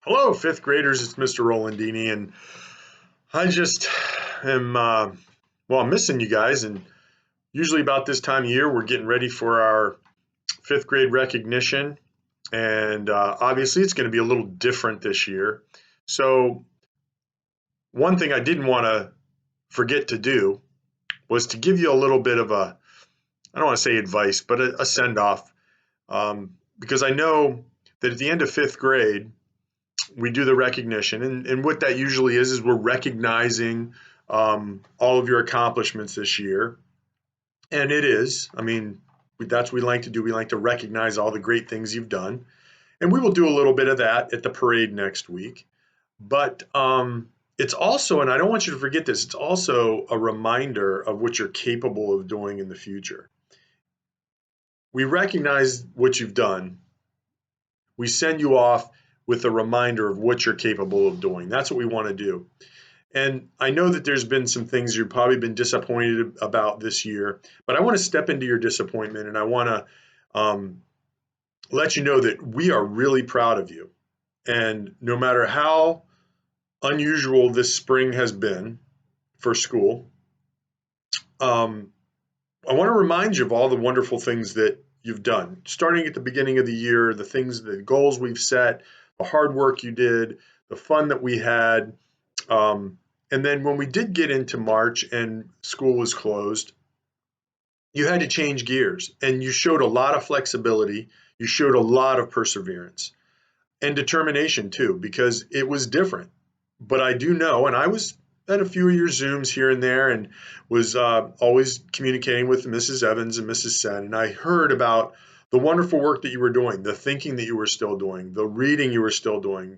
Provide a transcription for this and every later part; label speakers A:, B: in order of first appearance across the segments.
A: Hello, fifth graders. It's Mr. Rolandini, and I just am, I'm missing you guys. And usually, about this time of year, we're getting ready for our fifth grade recognition. And obviously, it's going to be a little different this year. So, one thing I didn't want to forget to do was to give you a little bit of I don't want to say advice, but a send off. Because I know that at the end of fifth grade, we do the recognition, and what that usually is we're recognizing all of your accomplishments this year. And it is, I mean, that's what we like to do. We like to recognize all the great things you've done, and we will do a little bit of that at the parade next week. But it's also, and I don't want you to forget this, it's also a reminder of what you're capable of doing in the future. We recognize what you've done. We send you off with a reminder of what you're capable of doing. That's what we want to do. And I know that there's been some things you've probably been disappointed about this year, but I want to step into your disappointment, and I want to let you know that we are really proud of you. And no matter how unusual this spring has been for school, um, I want to remind you of all the wonderful things that you've done, starting at the beginning of the year, the goals we've set, the hard work you did, the fun that we had. And then when we did get into March and school was closed, you had to change gears, and you showed a lot of flexibility. You showed a lot of perseverance and determination too, because it was different. But I do know, and I was at a few of your Zooms here and there and was always communicating with Mrs. Evans and Mrs. Sen. And I heard about the wonderful work that you were doing, the thinking that you were still doing, the reading you were still doing.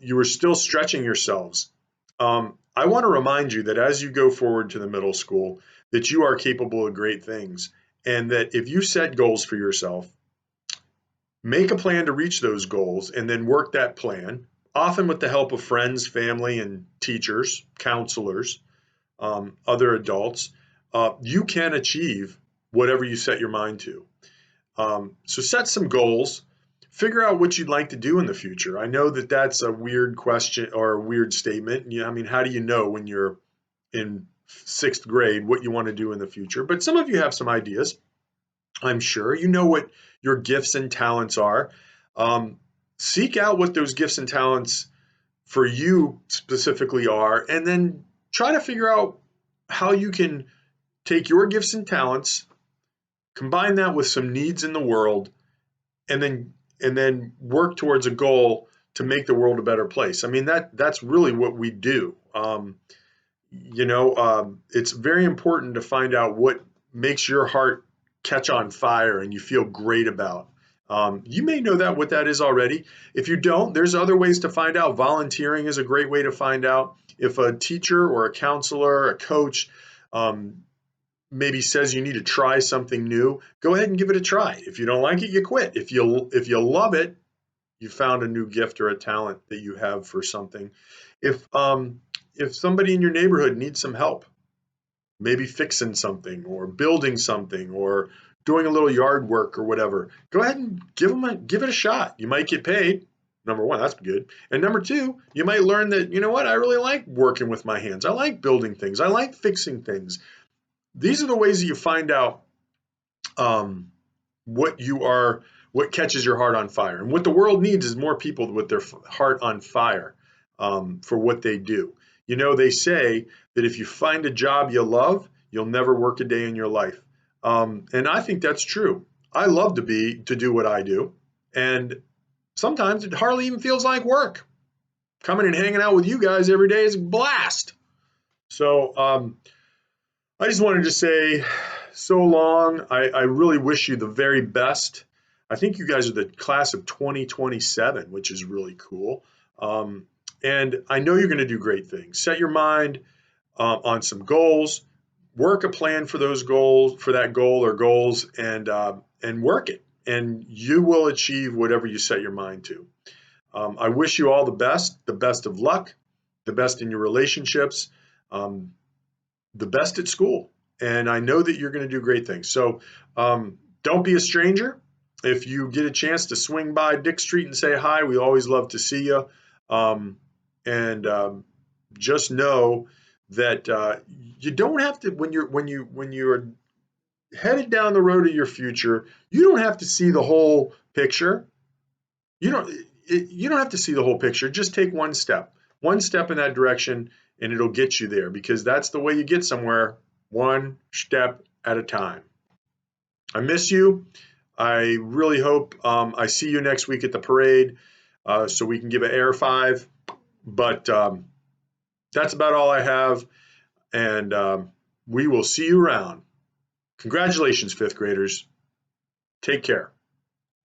A: You were still stretching yourselves. I want to remind you that as you go forward to the middle school, that you are capable of great things. And that if you set goals for yourself, make a plan to reach those goals and then work that plan, often with the help of friends, family, and teachers, counselors, other adults. You can achieve whatever you set your mind to. So set some goals. Figure out what you'd like to do in the future. I know that that's a weird question or a weird statement. I mean, how do you know when you're in sixth grade what you want to do in the future? But some of you have some ideas. I'm sure you know what your gifts and talents are. Um, Seek out what those gifts and talents for you specifically are, and then try to figure out how you can take your gifts and talents, combine that with some needs in the world, and then work towards a goal to make the world a better place. I mean, that's really what we do. It's very important to find out what makes your heart catch on fire and you feel great about. You may know that what that is already. If you don't, there's other ways to find out. Volunteering is a great way to find out. If a teacher or a counselor, a coach, maybe says you need to try something new, go ahead and give it a try. If you don't like it, you quit. If you love it, you found a new gift or a talent that you have for something. If somebody in your neighborhood needs some help, maybe fixing something or building something or doing a little yard work or whatever, go ahead and give it a shot. You might get paid. Number one, that's good. And number two, you might learn that, you know what, I really like working with my hands. I like building things. I like fixing things. These are the ways that you find out um, what catches your heart on fire. And what the world needs is more people with their heart on fire for what they do. You know, they say that if you find a job you love, you'll never work a day in your life. And I think that's true. I love to do what I do. And sometimes it hardly even feels like work. Coming and hanging out with you guys every day is a blast. So I just wanted to say so long. I really wish you the very best. I think you guys are the class of 2027, which is really cool. And I know you're going to do great things. Set your mind on some goals, work a plan for those goals, for that goal or goals, and work it. And you will achieve whatever you set your mind to. I wish you all the best of luck, the best in your relationships, um, the best at school. And I know that you're going to do great things. So don't be a stranger. if you get a chance to swing by Dick Street and say hi, we always love to see you. And just know that you don't have to when you're headed down the road of your future. You don't have to see the whole picture. You don't you don't have to see the whole picture. Just take one step in that direction, and it'll get you there because that's the way you get somewhere, one step at a time. I miss you. I really hope I see you next week at the parade so we can give an air five. But that's about all I have, and we will see you around. Congratulations, fifth graders. Take care.